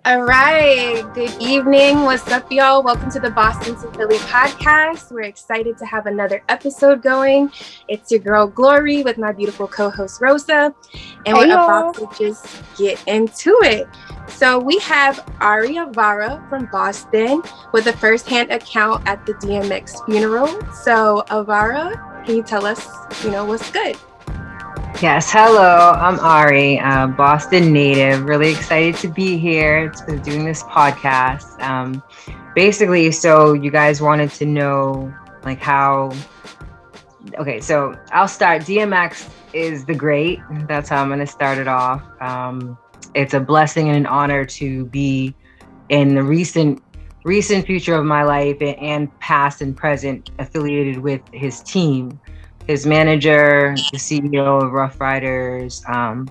All right. Good evening. What's up, y'all? Welcome to the Boston to Philly podcast. We're excited to have another episode going. It's your girl, Glory, with my beautiful co-host, Rosa. And Hey we're y'all. about to just get into it. So we have Ari Avara from Boston with a firsthand account at the DMX funeral. So, Avara, can you tell us, what's good? Yes, hello. I'm Ari, Boston native. Really excited to be here to doing this podcast. Basically, so you guys wanted to know like how. Okay, so I'll start. DMX is the great. That's how I'm going to start it off. It's a blessing and an honor to be in the recent future of my life and past and present affiliated with his team, his manager, the CEO of Rough Riders, and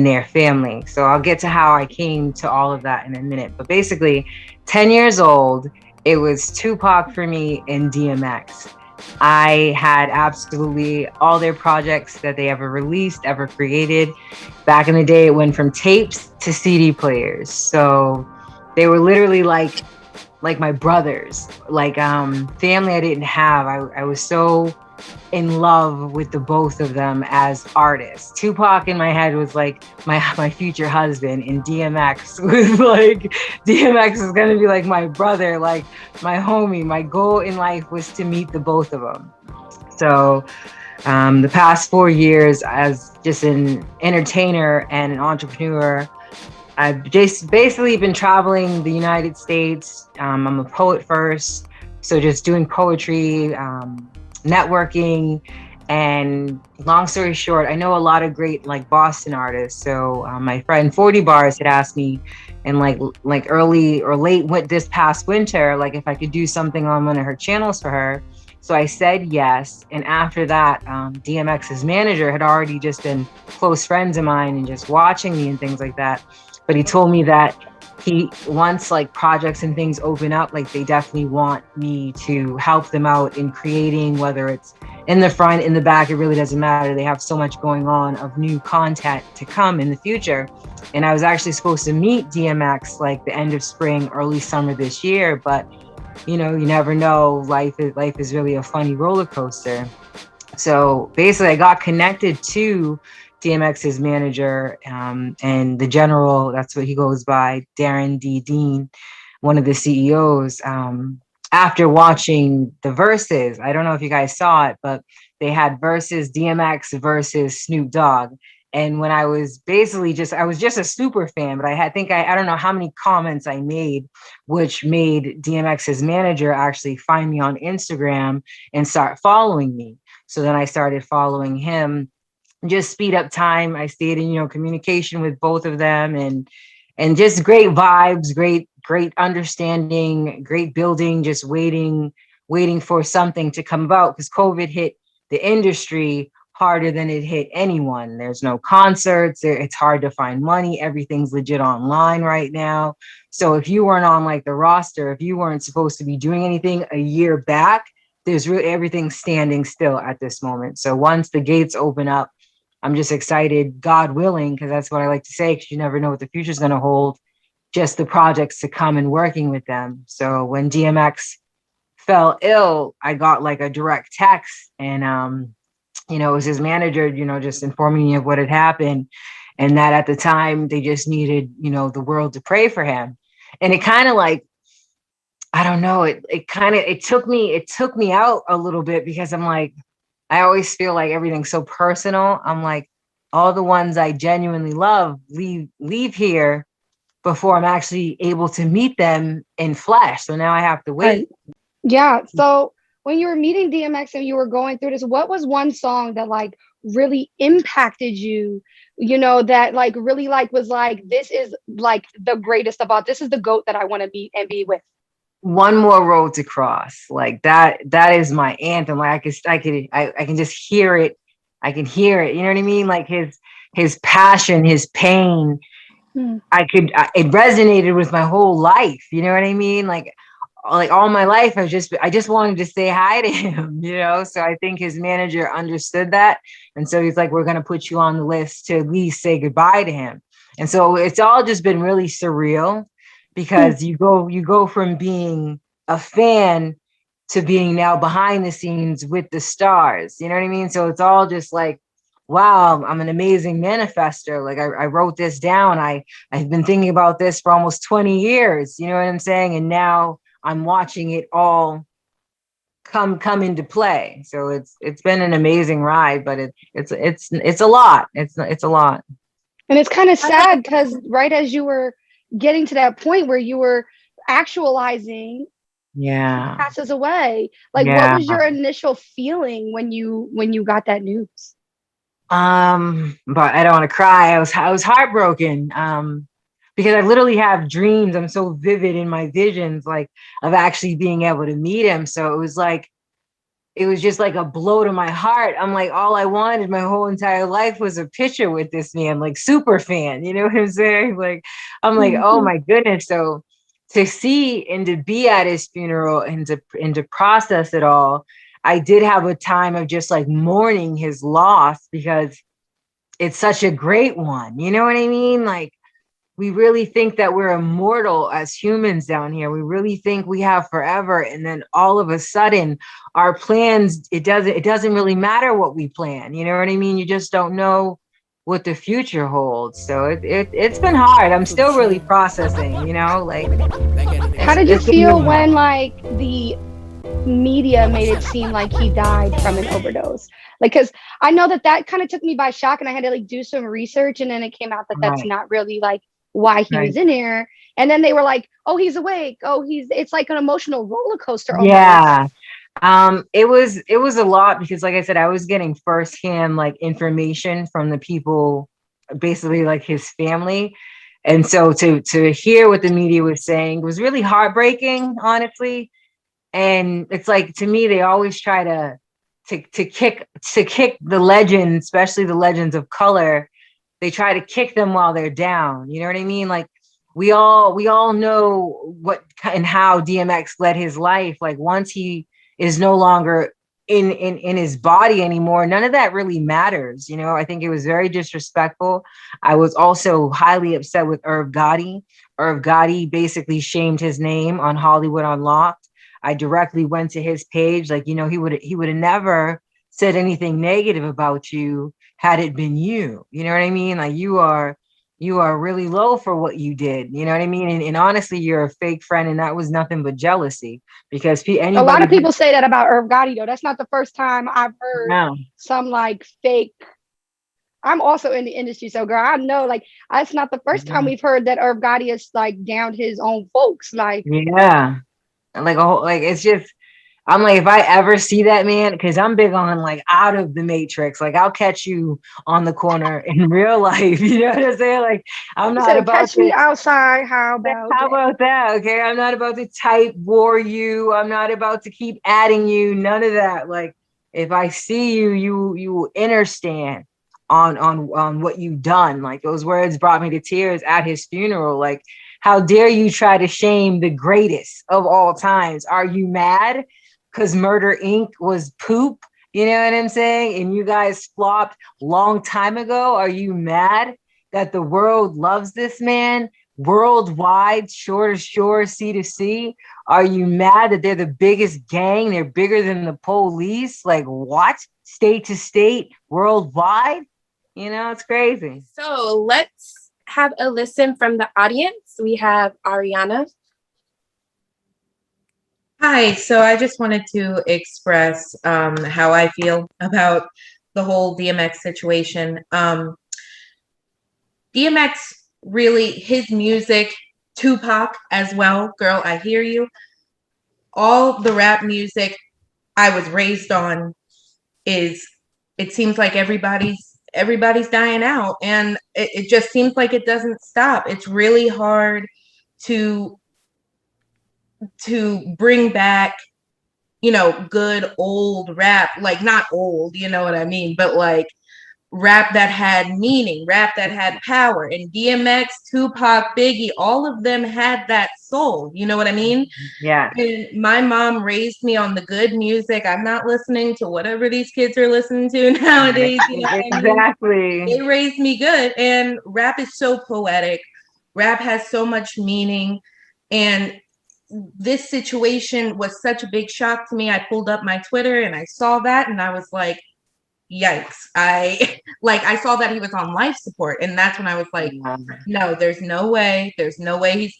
their family. So I'll get to how I came to all of that in a minute. But basically, 10 years old, it was Tupac for me and DMX. I had absolutely all their projects that they ever released, ever created. Back in the day, it went from tapes to CD players. So they were literally like my brothers, like family I didn't have. I was so in love with the both of them as artists. Tupac in my head was like my future husband, and DMX was like DMX is gonna be like my brother, like my homie. My goal in life was to meet the both of them. So the past 4 years as just an entertainer and an entrepreneur, I've just basically been traveling the United States. I'm a poet first, so just doing poetry, networking, and long story short, I know a lot of great like Boston artists. So my friend 40 Bars had asked me in like early or late this past winter, like if I could do something on one of her channels for her. So I said yes. And after that, DMX's manager had already just been close friends of mine and just watching me and things like that. But he told me that once like projects and things open up, like they definitely want me to help them out in creating, whether it's in the front, in the back, it really doesn't matter. They have so much going on of new content to come in the future. And I was actually supposed to meet DMX like the end of spring, early summer this year, but you never know. Life is really a funny roller coaster. So basically I got connected to DMX's manager, and the general, that's what he goes by, Darren D. Dean, one of the CEOs, after watching the Verses. I don't know if you guys saw it, but they had Versus DMX versus Snoop Dogg. And when I was basically I was just a super fan, but I don't know how many comments I made, which made DMX's manager actually find me on Instagram and start following me. So then I started following him, just speed up time. I stayed in, communication with both of them, and just great vibes, great understanding, great building, just waiting for something to come about, because COVID hit the industry harder than it hit anyone. There's no concerts. It's hard to find money. Everything's legit online right now. So if you weren't on like the roster, if you weren't supposed to be doing anything a year back, there's really everything standing still at this moment. So once the gates open up, I'm just excited, God willing, because that's what I like to say, because you never know what the future is going to hold, just the projects to come and working with them. So when DMX fell ill, I got like a direct text, and it was his manager, just informing me of what had happened, and that at the time they just needed, the world to pray for him. And it kind of like, I don't know, it took me out a little bit, because I'm like, I always feel like everything's so personal. I'm like, all the ones I genuinely love leave here before I'm actually able to meet them in flesh. So now I have to wait. Yeah. So when you were meeting DMX and you were going through this, what was one song that like really impacted you? That like really like was like, this is like the greatest about, this is the GOAT that I want to be and be with. One More Road to Cross, like that is my anthem. Like I can just hear it. I can hear it. You know what I mean? Like his passion, his pain. It resonated with my whole life. You know what I mean? Like all my life, I just wanted to say hi to him, So I think his manager understood that. And so he's like, we're going to put you on the list to at least say goodbye to him. And so it's all just been really surreal. because you go from being a fan to being now behind the scenes with the stars. You know what I mean? So it's all just like, wow, I'm an amazing manifester. Like I wrote this down. I've been thinking about this for almost 20 years. You know what I'm saying? And now I'm watching it all come into play. So it's been an amazing ride, but it's a lot. It's a lot. And it's kind of sad because right as you were getting to that point where you were actualizing, Yeah. passes away. Like, what Yeah. was your initial feeling when you got that news? But I don't want to cry. I was heartbroken. Because I literally have dreams. I'm so vivid in my visions, like of actually being able to meet him. So it was just like a blow to my heart. I'm like, all I wanted my whole entire life was a picture with this man, like super fan. You know what I'm saying? Like, I'm like, oh my goodness. So to see and to be at his funeral and to process it all, I did have a time of just like mourning his loss because it's such a great one. You know what I mean? Like, we really think that we're immortal as humans down here. We really think we have forever. And then all of a sudden our plans, it doesn't really matter what we plan. You know what I mean? You just don't know what the future holds. So it's been hard. I'm still really processing, you know, like. How did you feel when like the media made it seem like he died from an overdose? Like, because I know that kind of took me by shock, and I had to like do some research, and then it came out that that's not really like why he was in here. And then they were like, oh, he's awake, oh, it's like an emotional roller coaster almost. Yeah. It was a lot because like I said, I was getting firsthand like information from the people, basically like his family. And so to hear what the media was saying was really heartbreaking, honestly. And it's like, to me, they always try to kick the legends, especially the legends of color. They try to kick them while they're down. You know what I mean? Like we all know what and how DMX led his life. Like once he is no longer in his body anymore, none of that really matters. You know, I think it was very disrespectful. I was also highly upset with Irv Gotti. Irv Gotti basically shamed his name on Hollywood Unlocked. I directly went to his page, like, you know, he would have never said anything negative about you had it been you. You know what I mean? Like you are really low for what you did. You know what I mean? And honestly, you're a fake friend, and that was nothing but jealousy. Because a lot of people say that about Irv Gotti, though. That's not the first time I've heard some like fake. I'm also in the industry, so girl, I know like it's not the first time we've heard that Irv Gotti is like downed his own folks. Like like it's just. I'm like, if I ever see that man, because I'm big on like out of the matrix, like I'll catch you on the corner in real life. You know what I'm saying? Like I'm not about catch me outside. How about that? Okay, I'm not about to type war you. I'm not about to keep adding you. None of that. Like if I see you, you will understand on what you've done. Like those words brought me to tears at his funeral. Like, how dare you try to shame the greatest of all times? Are you mad? Because Murder Inc. was poop, you know what I'm saying? And you guys flopped long time ago. Are you mad that the world loves this man worldwide, shore to shore, sea to sea? Are you mad that they're the biggest gang? They're bigger than the police? Like what? State to state, worldwide? You know, it's crazy. So let's have a listen from the audience. We have Ariana. Hi, so I just wanted to express how I feel about the whole DMX situation. DMX really, his music, Tupac as well, girl, I hear you. All the rap music I was raised on it seems like everybody's dying out, and it just seems like it doesn't stop. It's really hard to bring back, you know, good old rap, like not old, you know what I mean, but like rap that had meaning, rap that had power. And DMX, Tupac, Biggie, all of them had that soul, you know what I mean? Yeah. And my mom raised me on the good music. I'm not listening to whatever these kids are listening to nowadays, you know what exactly. I mean? They raised me good, and rap is so poetic. Rap has so much meaning. And this situation was such a big shock to me. I pulled up my Twitter and I saw that, and I was like, yikes. I saw that he was on life support, and that's when I was like, no, there's no way. There's no way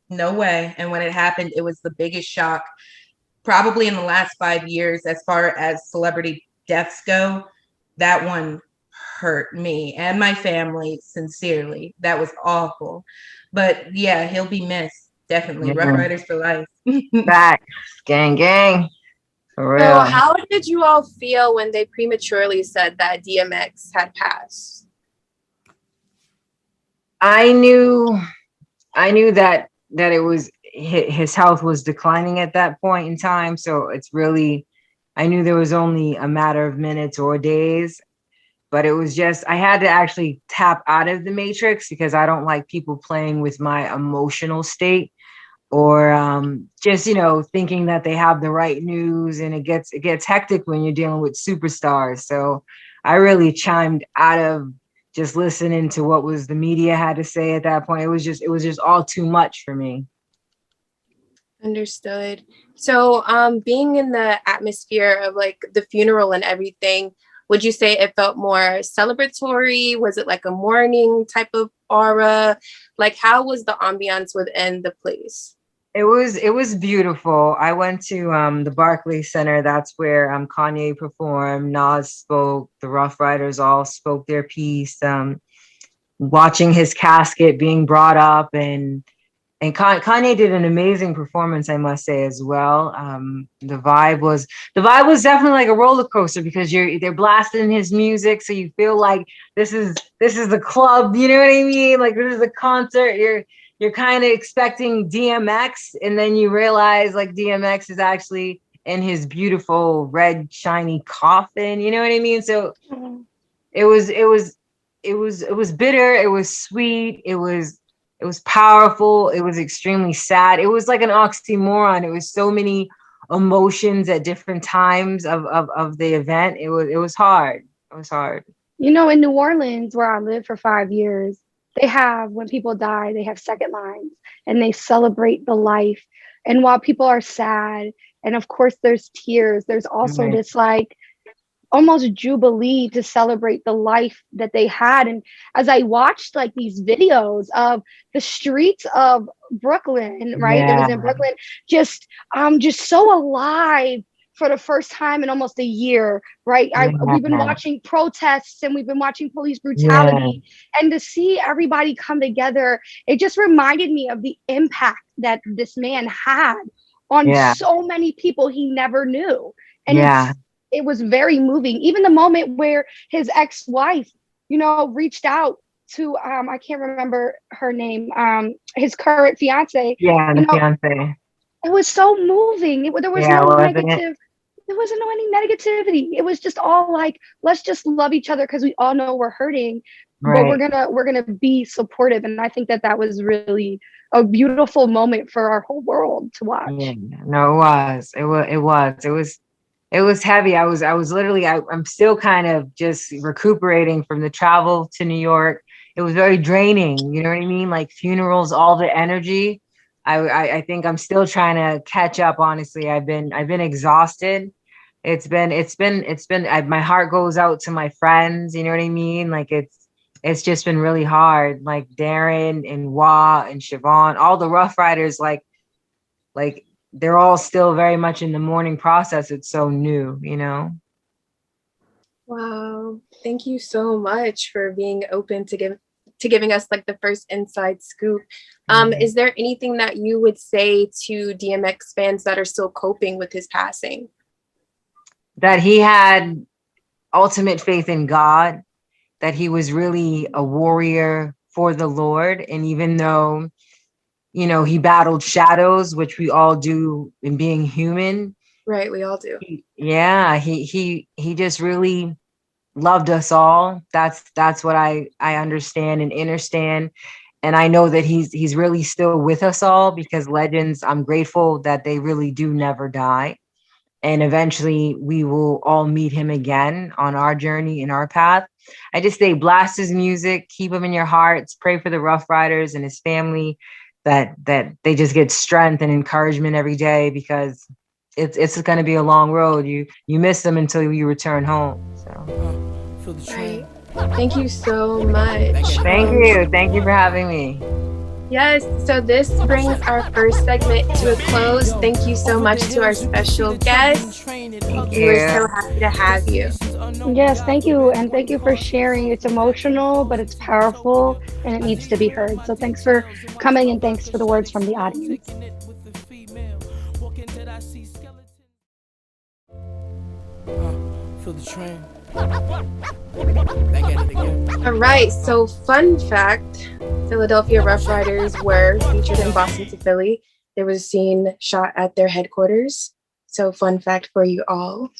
no way. And when it happened, it was the biggest shock probably in the last 5 years as far as celebrity deaths go. That one hurt me and my family sincerely. That was awful. But yeah, he'll be missed. Definitely. Rough Riders for life. Back. Gang. For real. So how did you all feel when they prematurely said that DMX had passed? I knew that it was, his health was declining at that point in time. So it's really, I knew there was only a matter of minutes or days, but it was just, I had to actually tap out of the matrix because I don't like people playing with my emotional state, or just, thinking that they have the right news, and it gets hectic when you're dealing with superstars. So I really chimed out of just listening to what was the media had to say at that point. It was just all too much for me. Understood. So being in the atmosphere of like the funeral and everything, would you say it felt more celebratory? Was it like a mourning type of aura? Like, how was the ambiance within the place? It was beautiful. I went to the Barclays Center. That's where Kanye performed, Nas spoke, the Rough Riders all spoke their piece. Watching his casket being brought up, and Kanye did an amazing performance, I must say, as well. The vibe was definitely like a roller coaster because they're blasting his music, so you feel like this is the club. You know what I mean? Like, this is a concert. You're kind of expecting DMX, and then you realize like DMX is actually in his beautiful red shiny coffin. You know what I mean? So it was bitter. It was sweet. It was powerful. It was extremely sad. It was like an oxymoron. It was so many emotions at different times of the event. It was hard. It was hard. In New Orleans, where I lived for 5 years, they have, when people die, they have second lines and they celebrate the life. And while people are sad, and of course there's tears, there's also this like almost jubilee to celebrate the life that they had. And as I watched like these videos of the streets of Brooklyn, right? It was in Brooklyn, just so alive for the first time in almost a year, right? We've been watching protests and we've been watching police brutality, and to see everybody come together, it just reminded me of the impact that this man had on so many people he never knew. And it was very moving. Even the moment where his ex-wife, reached out to, I can't remember her name, his current fiance. Fiance. It was so moving. There was no negative. There wasn't any negativity. It was just all like, let's just love each other because we all know we're hurting, but we're gonna be supportive. And I think that was really a beautiful moment for our whole world to watch. Yeah. No, it was heavy. I was literally, I'm still kind of just recuperating from the travel to New York. It was very draining. You know what I mean? Like funerals, all the energy. I think I'm still trying to catch up. Honestly, I've been exhausted. It's been my heart goes out to my friends. You know what I mean? Like it's just been really hard. Like Darren and Wah and Siobhan, all the Rough Riders, like they're all still very much in the mourning process. It's so new, Wow. Thank you so much for being open to giving us like the first inside scoop. Is there anything that you would say to DMX fans that are still coping with his passing? That he had ultimate faith in God, that he was really a warrior for the Lord. And even though, he battled shadows, which we all do in being human. Right, we all do. He just really loved us all. That's what I understand and understand. And I know that he's really still with us all, because legends, I'm grateful that they really do never die. And eventually we will all meet him again on our journey, in our path. I just say blast his music, keep him in your hearts, pray for the Rough Riders and his family, that they just get strength and encouragement every day, because it's going to be a long road. You miss them until you return home. So Right. Thank you so much. Thank you for having me. Yes, so this brings our first segment to a close. Thank you so much to our special guest. Thank We were you. so happy to have you. Yes, thank you. And thank you for sharing. It's emotional, but it's powerful and it needs to be heard. So thanks for coming and thanks for the words from the audience. Feel the train. All right, so fun fact, Philadelphia Rough Riders were featured in Boston to Philly. There was a scene shot at their headquarters. So fun fact for you all.